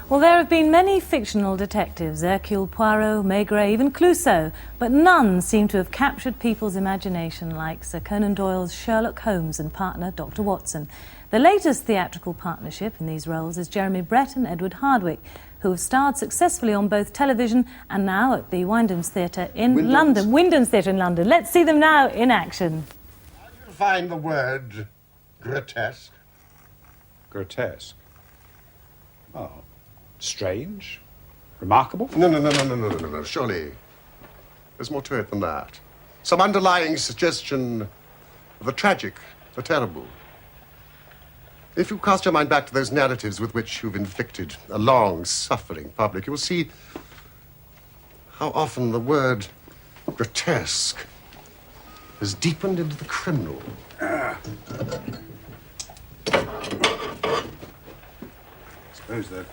Well, there have been many fictional detectives, Hercule Poirot, Maigret, even Clouseau, but none seem to have captured people's imagination like Sir Conan Doyle's Sherlock Holmes and partner Dr. Watson. The latest theatrical partnership in these roles is Jeremy Brett and Edward Hardwicke, who have starred successfully on both television and now at the Wyndham's Theatre in London. Wyndham's Theatre in London. Let's see them now in action. How do you find the word grotesque? Grotesque? Oh, strange? Remarkable? No. Surely there's more to it than that. Some underlying suggestion of the tragic, the terrible. If you cast your mind back to those narratives with which you've inflicted a long, suffering public, you will see how often the word grotesque has deepened into the criminal. I suppose the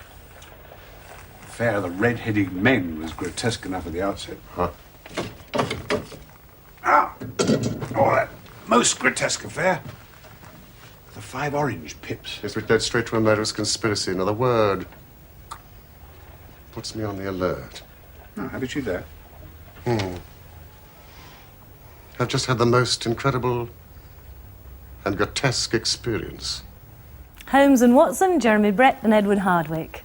affair of the red-headed men was grotesque enough at the outset. Huh? That most grotesque affair. The 5 orange pips. Yes, which led straight to a murderous conspiracy. Another word puts me on the alert. Oh, how did you do that? I've just had the most incredible and grotesque experience. Holmes and Watson, Jeremy Brett and Edward Hardwicke.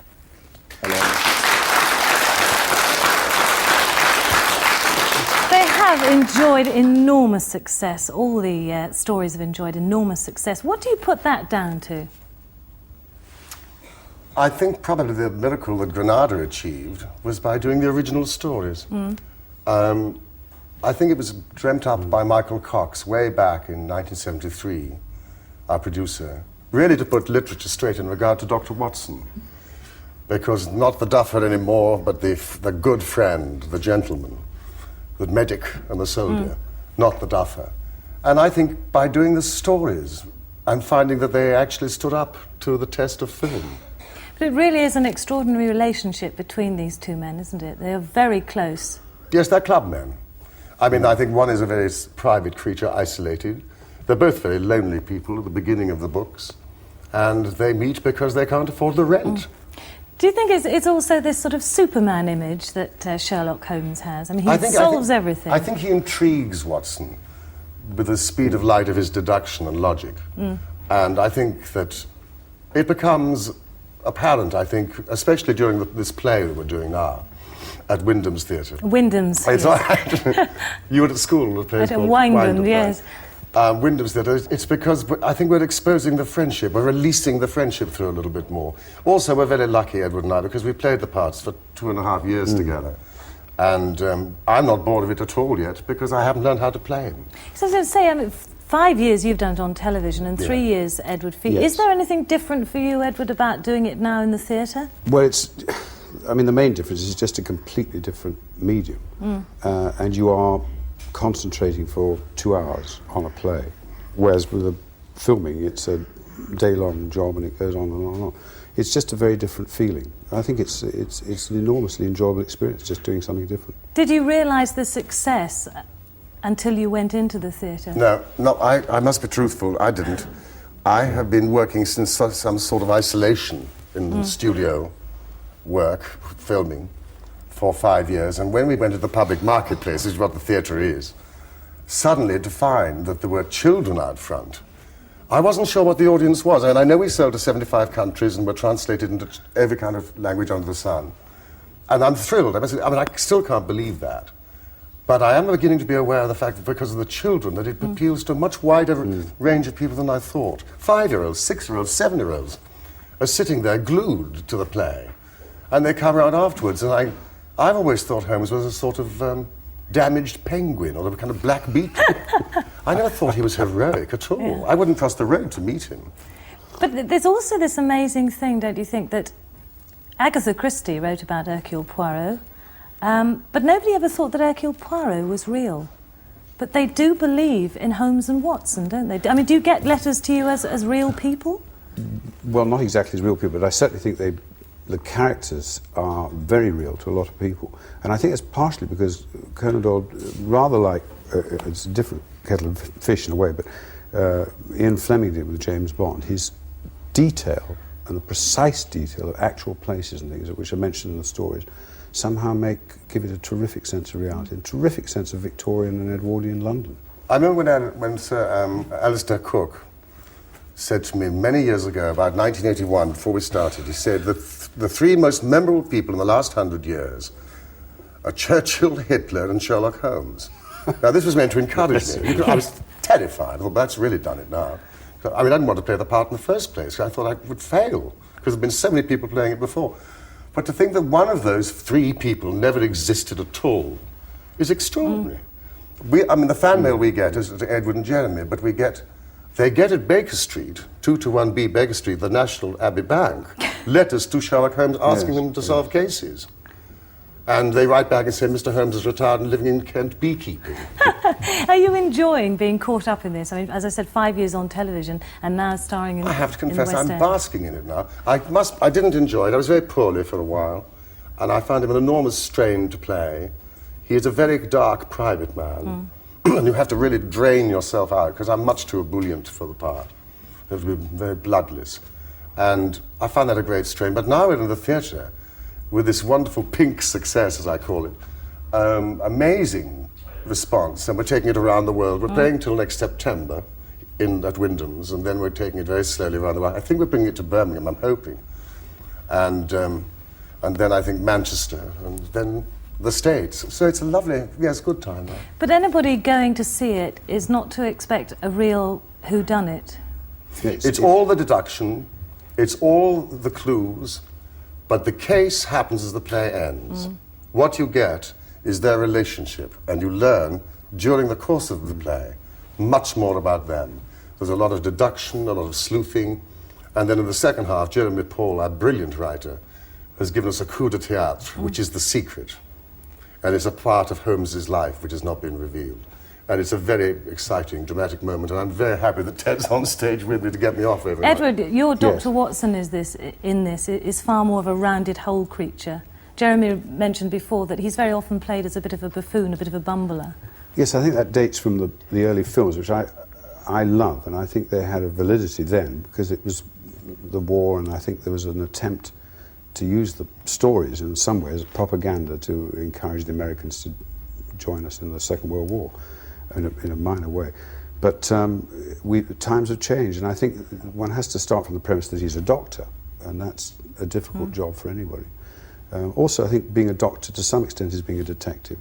Hello. They have enjoyed enormous success. All the stories have enjoyed enormous success. What do you put that down to? I think probably the miracle that Granada achieved was by doing the original stories. I think it was dreamt up by Michael Cox way back in 1973, our producer, really to put literature straight in regard to Dr. Watson. Because not the duffer anymore, but the good friend, the gentleman, the medic and the soldier, not the duffer. And I think by doing the stories, I'm finding that they actually stood up to the test of film. But it really is an extraordinary relationship between these two men, isn't it? They are very close. Yes, they're clubmen. I mean, I think one is a very private creature, isolated. They're both very lonely people at the beginning of the books. And they meet because they can't afford the rent. Do you think it's also this sort of Superman image that Sherlock Holmes has? I mean, he solves everything. I think he intrigues Watson with the speed of light of his deduction and logic. And I think that it becomes apparent, I think, especially during this play that we're doing now at Wyndham's Theatre. Wyndham's. It's all right. You were at school. At Wyndham, yes. Wyndham's Theatre, it's because I think we're exposing the friendship, we're releasing the friendship through a little bit more. Also, we're very lucky, Edward and I, because we played the parts for 2.5 years together. And I'm not bored of it at all yet, because I haven't learned how to play him. So I was going to say, I mean, 5 years you've done it on television and 3 years, Edward, for you. Yes. Is there anything different for you, Edward, about doing it now in the theatre? Well, I mean, the main difference is just a completely different medium. And you are concentrating for 2 hours on a play, whereas with the filming it's a day-long job and it goes on and on and on. It's just a very different feeling. I think it's an enormously enjoyable experience just doing something different. Did you realise the success until you went into the theatre? No, I must be truthful, I didn't. I have been working since some sort of isolation in studio work, filming, for 5 years, and when we went to the public marketplace, which is what the theatre is, suddenly to find that there were children out front, I wasn't sure what the audience was. And I know we sold to 75 countries and were translated into every kind of language under the sun. And I'm thrilled. I mean, I still can't believe that. But I am beginning to be aware of the fact that because of the children, that it appeals to a much wider range of people than I thought. 5-year-olds, 6-year-olds, 7-year-olds are sitting there glued to the play. And they come around afterwards, and I've always thought Holmes was a sort of damaged penguin or a kind of black beetle. I never thought he was heroic at all. Yeah. I wouldn't cross the road to meet him. But there's also this amazing thing, don't you think, that Agatha Christie wrote about Hercule Poirot, but nobody ever thought that Hercule Poirot was real. But they do believe in Holmes and Watson, don't they? I mean, do you get letters to you as real people? Well, not exactly as real people, but I certainly think the characters are very real to a lot of people. And I think it's partially because Conan Doyle, rather like, it's a different kettle of fish in a way, but Ian Fleming did with James Bond, his detail and the precise detail of actual places and things, which are mentioned in the stories, somehow give it a terrific sense of reality, and terrific sense of Victorian and Edwardian London. I remember when Sir Alistair Cooke said to me many years ago, about 1981, before we started, he said that the three most memorable people in the last 100 years are Churchill, Hitler, and Sherlock Holmes. Now, this was meant to encourage me. Because I was terrified. I thought, that's really done it now. I mean, I didn't want to play the part in the first place. I thought I would fail, because there have been so many people playing it before. But to think that one of those three people never existed at all is extraordinary. I mean, the fan mail we get is to Edward and Jeremy, but they get at Baker Street, 221B Baker Street, the National Abbey Bank, letters to Sherlock Holmes asking them to solve cases. And they write back and say, Mr. Holmes is retired and living in Kent beekeeping. Are you enjoying being caught up in this? I mean, as I said, 5 years on television and now starring in I have to confess, in the West I'm End. basking in it now. I didn't enjoy it. I was very poorly for a while, and I found him an enormous strain to play. He is a very dark, private man, and you have to really drain yourself out, because I'm much too ebullient for the part. You have to be very bloodless. And I found that a great strain. But now we're in the theatre, with this wonderful pink success, as I call it, amazing response, and we're taking it around the world. We're playing till next September at Wyndham's, and then we're taking it very slowly around the world. I think we're bringing it to Birmingham, I'm hoping. And then I think Manchester, and then the States. So it's a lovely, good time now. But anybody going to see it is not to expect a real whodunit. It's all the deduction, it's all the clues, but the case happens as the play ends. What you get is their relationship, and you learn, during the course of the play, much more about them. There's a lot of deduction, a lot of sleuthing, and then in the second half, Jeremy Paul, our brilliant writer, has given us a coup de théâtre, which is the secret. And it's a part of Holmes's life which has not been revealed. And it's a very exciting, dramatic moment, and I'm very happy that Ted's on stage with me to get me off every night. Edward, your Dr. Watson is far more of a rounded whole creature. Jeremy mentioned before that he's very often played as a bit of a buffoon, a bit of a bumbler. Yes, I think that dates from the early films, which I love, and I think they had a validity then, because it was the war, and I think there was an attempt to use the stories in some ways as propaganda to encourage the Americans to join us in the Second World War in a minor way. But times have changed, and I think one has to start from the premise that he's a doctor, and that's a difficult job for anybody. Also, I think being a doctor to some extent is being a detective,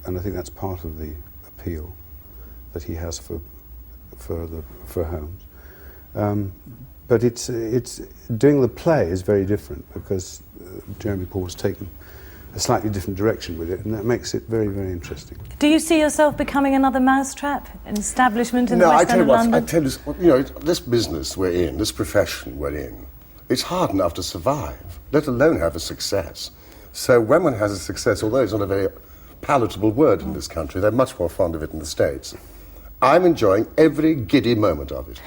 and I think that's part of the appeal that he has for Holmes. But it's doing the play is very different, because Jeremy Paul has taken a slightly different direction with it, and that makes it very, very interesting. Do you see yourself becoming another mousetrap, an establishment in the West End of London? I tell you, this business we're in, this profession we're in, it's hard enough to survive, let alone have a success. So when one has a success, although it's not a very palatable word in this country, they're much more fond of it in the States. I'm enjoying every giddy moment of it.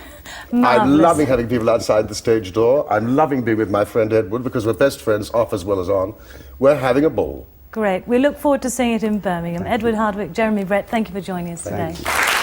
Marvellous. I'm loving having people outside the stage door. I'm loving being with my friend Edward, because we're best friends off as well as on. We're having a ball. Great. We look forward to seeing it in Birmingham. Edward Hardwicke, Jeremy Brett, thank you for joining us today. Thank you.